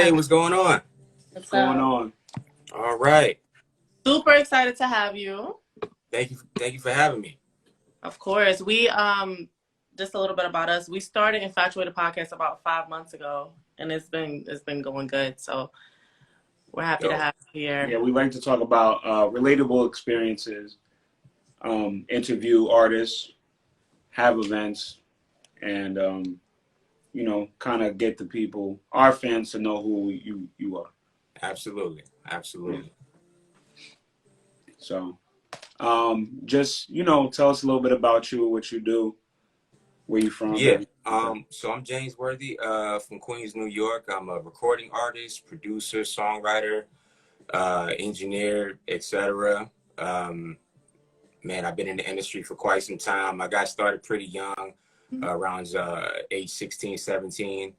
Hey, what's going on? What's going up? on? All right. Super excited to have you. Thank you for having me. Of course. We just a little bit about us. We started Infatuated podcast about 5 months ago, and it's been going good. So we're happy to Yo, have you here. Yeah, we like to talk about relatable experiences, interview artists, have events, and kind of get the people, our fans, to know who you are. absolutely, Yeah. absolutely. So, just tell us a little bit about you, what you do, where you from, Yeah. everything like that. So I'm James Worthy, from Queens, New York. I'm a recording artist, producer, songwriter, engineer, etc. Um, Man, I've been in the industry for quite some time. I got started pretty young, around age 16, 17.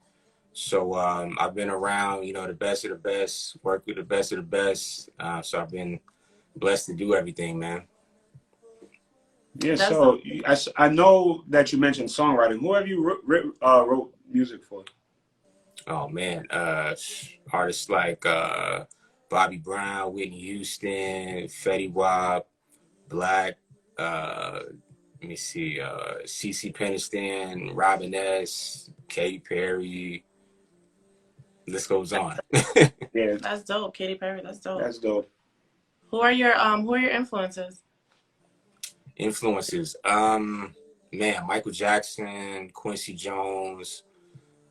So I've been around, the best of the best, worked with the best of the best. So I've been blessed to do everything, man. Yeah. That's So I know that you mentioned songwriting. Who have you wrote music for? Oh man, artists like Bobby Brown, Whitney Houston, Fetty Wap, Black. Uh, Let me see, CC Peniston, Robin S, Katy Perry. List goes on. Yeah, that's dope, Katy Perry. That's dope. that's dope. Who are your influences? Influences. Man, Michael Jackson, Quincy Jones,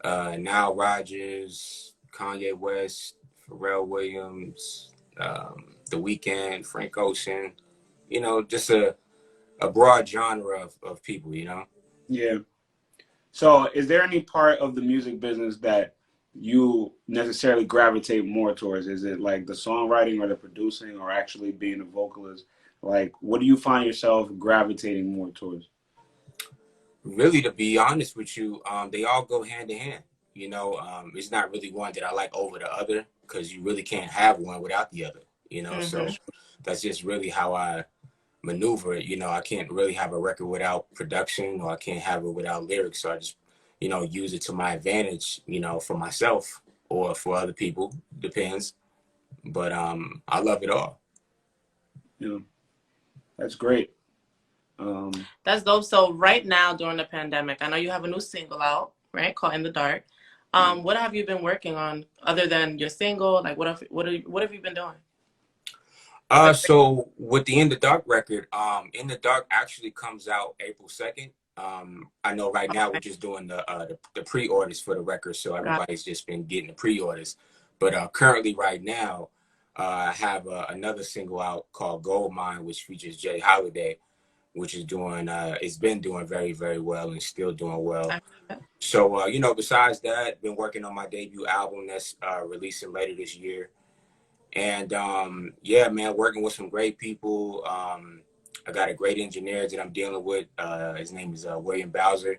Nile Rodgers, Kanye West, Pharrell Williams, The Weeknd, Frank Ocean. Just a broad genre of people. Yeah. So, is there any part of the music business that you necessarily gravitate more towards? Is it like the songwriting or the producing or actually being a vocalist? Like, what do you find yourself gravitating more towards? Really, to be honest with you, they all go hand in hand. It's not really one that I like over the other because you really can't have one without the other. So Mm-hmm. that's just really how I maneuver it. I can't really have a record without production, or I can't have it without lyrics. So I just, use it to my advantage, for myself or for other people, depends. But I love it all. You know, that's great. Um, That's dope. So right now during the pandemic, I know you have a new single out, right? Called In the Dark. What have you been working on other than your single? Like what have you been doing? So with the In the Dark record, In the Dark actually comes out April 2nd. I know right now we're Okay. just doing the pre-orders for the record, so Got everybody's just been getting the pre-orders. But currently right now, I have another single out called Gold Mine, which features Jay Holiday, which is doing it's been doing very, very well and still doing well. it. So besides that, been working on my debut album that's releasing later this year. And yeah, man, working with some great people. I got a great engineer that I'm dealing with. His name is William Bowser.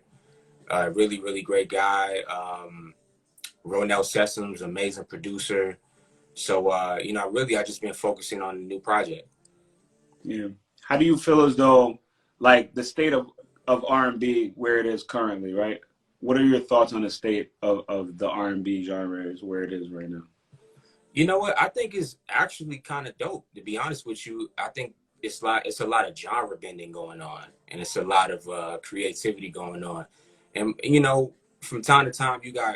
Really, really great guy. Ronell Sessoms, amazing producer. So, really, I just been focusing on the new project. yeah. How do you feel as though, like, the state of R&B where it is currently, right? What are your thoughts on the state of the R&B genre is where it is right now? You know what? I think it's actually kind of dope. To be honest with you, I think it's a lot of genre bending going on, and it's a lot of creativity going on. And from time to time, you got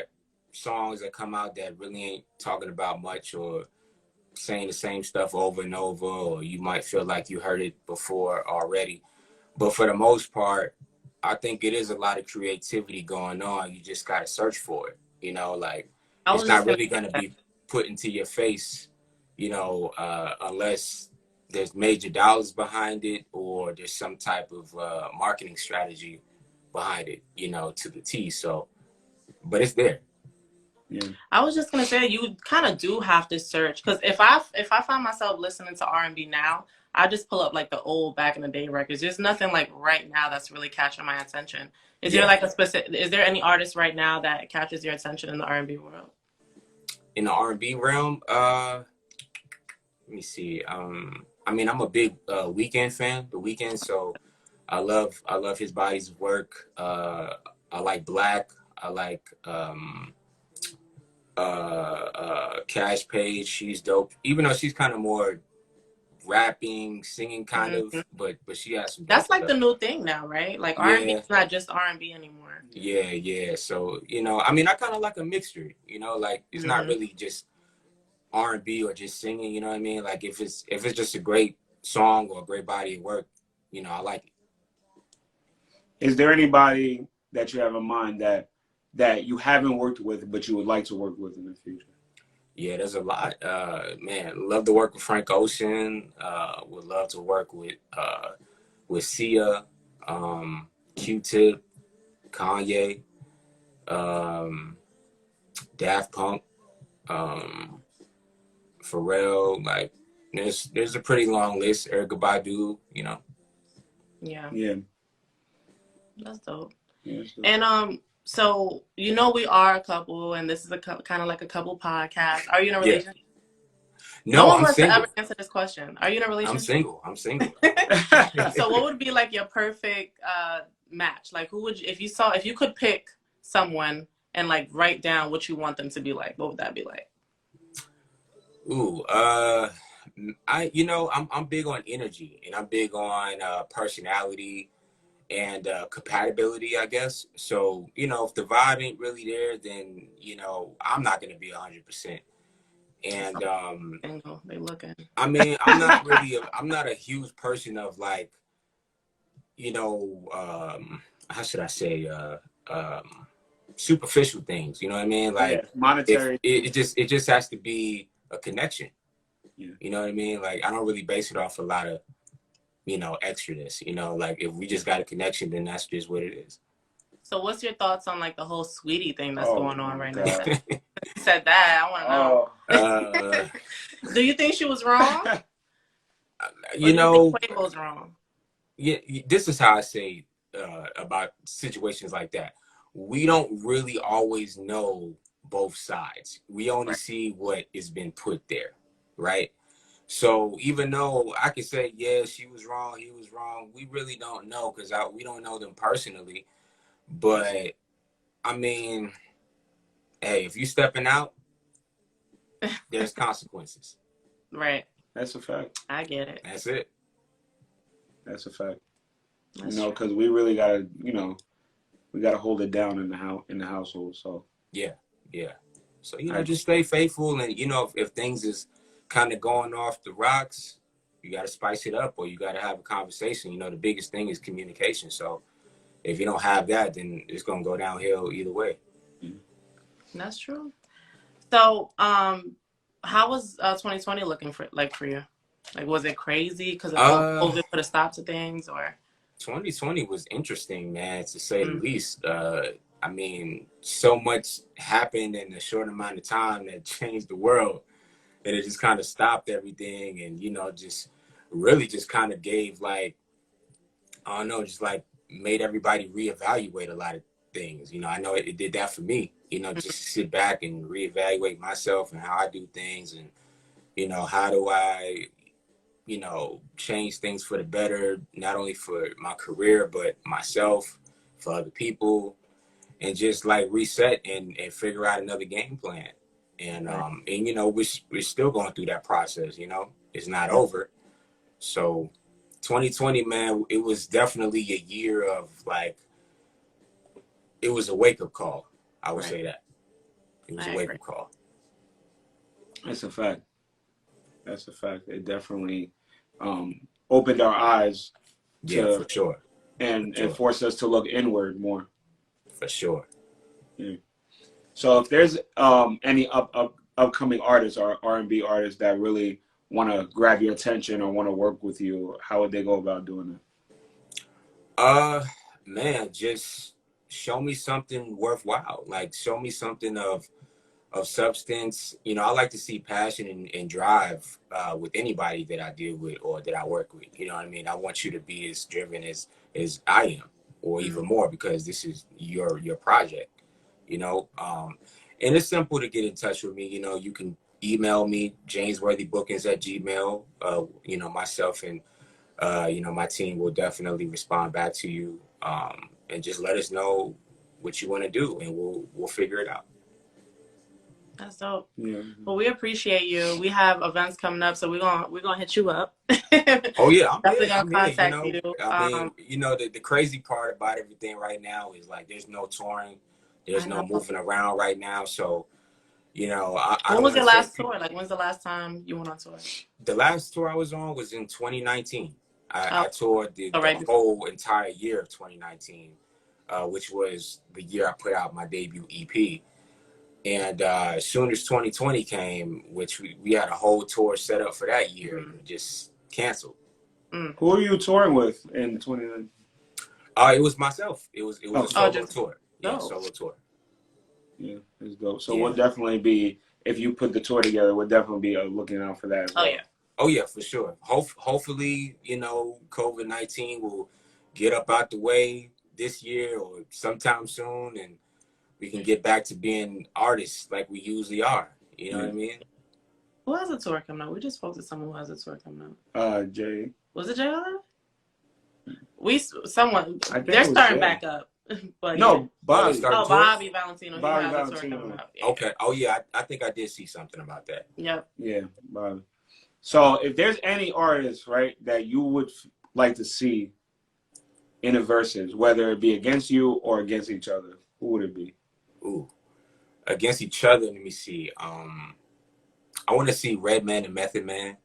songs that come out that really ain't talking about much or saying the same stuff over and over, or you might feel like you heard it before already. But for the most part, I think it is a lot of creativity going on. You just got to search for it. Like I it's was just not gonna really going to say be put into your face, unless there's major dollars behind it or there's some type of marketing strategy behind it, to the T. So, but it's there. Yeah. I was just gonna say you kind of do have to search because if I find myself listening to R&B now, I just pull up like the old back in the day records. There's nothing like right now that's really catching my attention. Is there Yeah. like a specific? Is there any artist right now that catches your attention in the R&B world? In the R&B realm, let me see. I mean, I'm a big Weeknd fan. The Weeknd, so I love his body's work. I like Black. I like Cash Page, she's dope. Even though she's kind of more rapping, singing kind Mhm. of, but she has some dope That's like stuff. the new thing now, right? Like R&B Yeah, is not just R&B anymore. yeah. So, you know, I mean, I kind of like a mixture, you know, like it's not Hmm. really just R&B or just singing, you know what I mean? Like if it's just a great song or a great body of work, you know, I like it. Is there anybody that you have in mind that you haven't worked with but you would like to work with in the future? Yeah, there's a lot. Man, love to work with Frank Ocean. Would love to work with Sia, Q-Tip, Kanye, um, Daft Punk, um, Pharrell. Like, there's a pretty long list. Erykah Badu, you know. Yeah, Yeah. that's dope. Yeah, so. And so you know we are a couple, and this is a kind of like a couple podcast. Are you in a Yeah. relationship? No No, one I'm wants to ever single. answer this question. Are you in a I'm relationship? single. I'm single. So what would be like your perfect match? Like who would you, if you could pick someone and like write down what you want them to be like, what would that be like? Ooh, I'm big on energy and I'm big on personality and compatibility, I guess. So, you know, if the vibe ain't really there, then, you know, I'm not gonna be 100%. And Single, they looking. I mean, I'm not a huge person of like, you know, how should I say, superficial things. You know what I mean? Yeah, Like, if monetary. it just has to be a connection. Yeah. You know what I mean? Like, I don't really base it off a lot of, you know, extraness. You know, like if we just got a connection, then that's just what it is. So what's your thoughts on like the whole sweetie thing that's Oh going on my right now? God. You said that. I want to uh, know. Do you think she was wrong? Or you do you think know, Quavo's wrong? yeah, this is how I say about situations like that. We don't really always know both sides. We only Right. see what has been put there, right? So even though I could say, yeah, she was wrong, he was wrong, we really don't know because we don't know them personally. But I mean, hey, if you stepping out, there's consequences. Right. That's a fact. I get it. That's it. That's a fact. That's You know, true. because we really gotta, you know, we gotta hold it down in the household. So Yeah, yeah. So, you know, I just stay faithful. And, you know, if things is kind of going off the rocks, you got to spice it up or you got to have a conversation. You know, the biggest thing is communication. So if you don't have that, then it's going to go downhill either way. That's true. So, how was 2020 looking for you? Like, was it crazy because of Uh, COVID put a stop to things, or? 2020 was interesting, man, to say the Mm. least. I mean, so much happened in a short amount of time that changed the world. And it just kind of stopped everything and, you know, just really just kind of gave like, I don't know, just like made everybody reevaluate a lot of things. You know, I know it did that for me, you know, just sit back and reevaluate myself and how I do things and, you know, how do I, you know, change things for the better, not only for my career, but myself, for other people, and just like reset and figure out another game plan. Right. And you know, we're still going through that process, you know, it's not over. So 2020, man, it was definitely a year of like, it was a wake up call. I would Right. say that. It was a I wake agree. up call. That's a fact. That's a fact. It definitely opened our eyes Yeah, to for sure. and For sure. forced us to look inward more. For sure. Yeah. So if there's any upcoming artists or R&B artists that really want to grab your attention or want to work with you, how would they go about doing that? Uh, Man, just show me something worthwhile. Like show me something of substance. You know, I like to see passion and drive with anybody that I deal with or that I work with. You know what I mean? I want you to be as driven as I am, or even more, because this is your project. You know, and it's simple to get in touch with me. You know, you can email me jamesworthybookings@gmail. You know, myself and you know, my team will definitely respond back to you, and just let us know what you want to do, and we'll figure it out. That's dope. Yeah. Well, we appreciate you. We have events coming up, so we're gonna hit you up. Oh yeah, I'm Definitely here. gonna I'm here. You contact know, you. I mean, you know, the crazy part about everything right now is like there's no touring, there's I no know. moving around right now. So, you know, I When don't was want your to say last tour? Like, when's the last time you went on tour? the last tour I was on was in 2019. Oh, I toured the right before. whole entire year of 2019, which was the year I put out my debut EP. And as soon as 2020 came, which we had a whole tour set up for that year, Mm-hmm. and just canceled. Who are you touring with in 2019? It was myself. It was a solo Just tour. Yeah, dope. solo tour. Yeah, it's dope. So Yeah. we'll definitely be, if you put the tour together, we'll definitely be looking out for that as well. Oh yeah. Oh yeah, for sure. Hopefully, you know, COVID-19 will get up out the way this year or sometime soon, and we can get back to being artists like we usually are. You know what I mean? Who has a tour coming out? We just spoke to someone who has a tour coming out. Jay. Was it Jay? Someone. I think They're it was starting Jay. back up. But No, yeah. Bobby. started touring? Bobby Valentino. Bobby he has a Valentino. tour coming up. Yeah. Okay. Oh yeah, I think I did see something about that. Yep. Yeah, Bobby. So if there's any artist, right, that you would like to see in a versus, whether it be against you or against each other, who would it be? Ooh, against each other. Let me see. I want to see Redman and Method Man.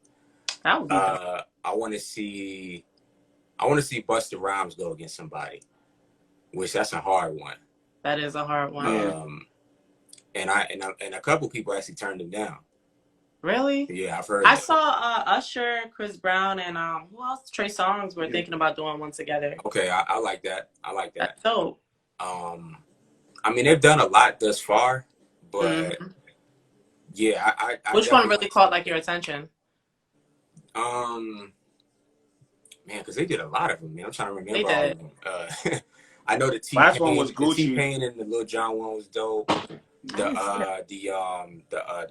That would be dope. I want to see Busta Rhymes go against somebody, which that's a hard one. That is a hard one. Yeah. And a couple people actually turned him down. Really? Yeah, I've heard. I saw Usher, Chris Brown, and who else? Trey Songz were thinking about doing one together. Okay, I like that. I like that. That's dope. I mean, they've done a lot thus far, but yeah, I Which one really caught like your attention? Man, because they did a lot of them. Man, I'm trying to remember They all did. of them. I know the Last one was Gucci. The T-Pain and the Lil Jon one was dope. The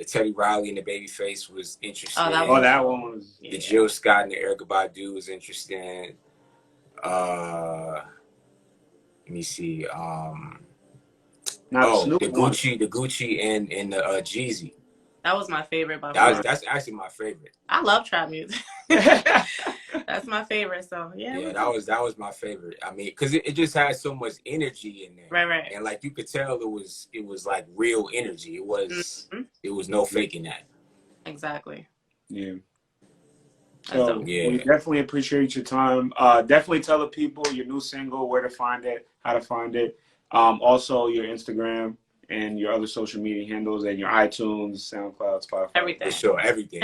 Teddy Riley and the Babyface was interesting. that that one was. The Jill Scott and the Erykah Badu was interesting. Let me see. The Gucci and the Jeezy. That was my favorite by far. That's actually my favorite. I love trap music. That's my favorite. So yeah, that was my favorite. I mean, because it just had so much energy in there. Right. And like you could tell, it was like real energy. It was no faking that. Exactly. Yeah. So yeah, we definitely appreciate your time. Definitely tell the people your new single, where to find it, how to find it. Also your Instagram and your other social media handles and your iTunes, SoundCloud, Spotify. Everything. For sure, everything.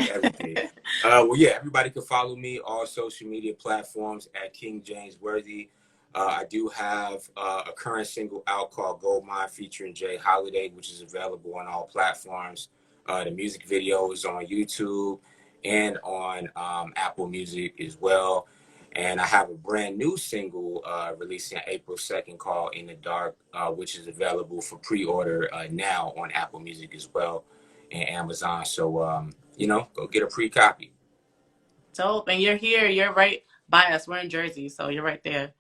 Well, yeah, everybody can follow me all social media platforms at King James Worthy. I do have a current single out called Goldmine featuring Jay Holiday, which is available on all platforms. The music video is on YouTube and on Apple Music as well. And I have a brand new single releasing April 2nd called In the Dark, which is available for pre-order now on Apple Music as well and Amazon. So, go get a pre-copy. Dope. And you're here. You're right by us. We're in Jersey, so you're right there.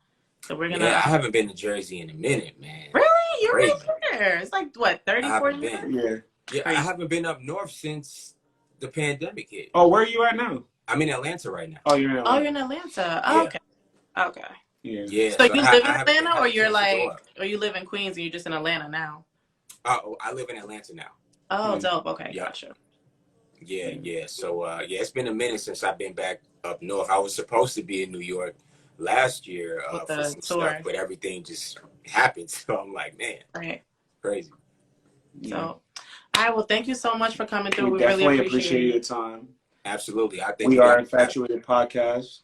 So we're going to... Yeah, I haven't been to Jersey in a minute, man. Really? You're Crazy. right there. It's like, what, 30, 40 minutes? Yeah. I haven't been up north since the pandemic hit. Oh, where are you at now? I'm in Atlanta right now. Oh, you're in Atlanta. Oh, you're in Atlanta. Oh, Yeah. Okay. Yeah. So you live in I Atlanta, or you're haven't like, or you live in Queens and you're just in Atlanta now? Oh, I live in Atlanta now. Oh, dope. Okay, Yeah. gotcha. Yeah. So, it's been a minute since I've been back up north. I was supposed to be in New York last year for some stuff, but everything just happened. So I'm like, man, right, crazy. So, all right. Well, thank you so much for coming through. We definitely really appreciate your time. Absolutely. I think we are Infatuated Podcast,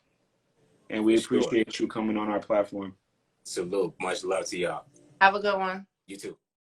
and we For sure. appreciate you coming on our platform. Salute. Much love to y'all. Have a good one. You too.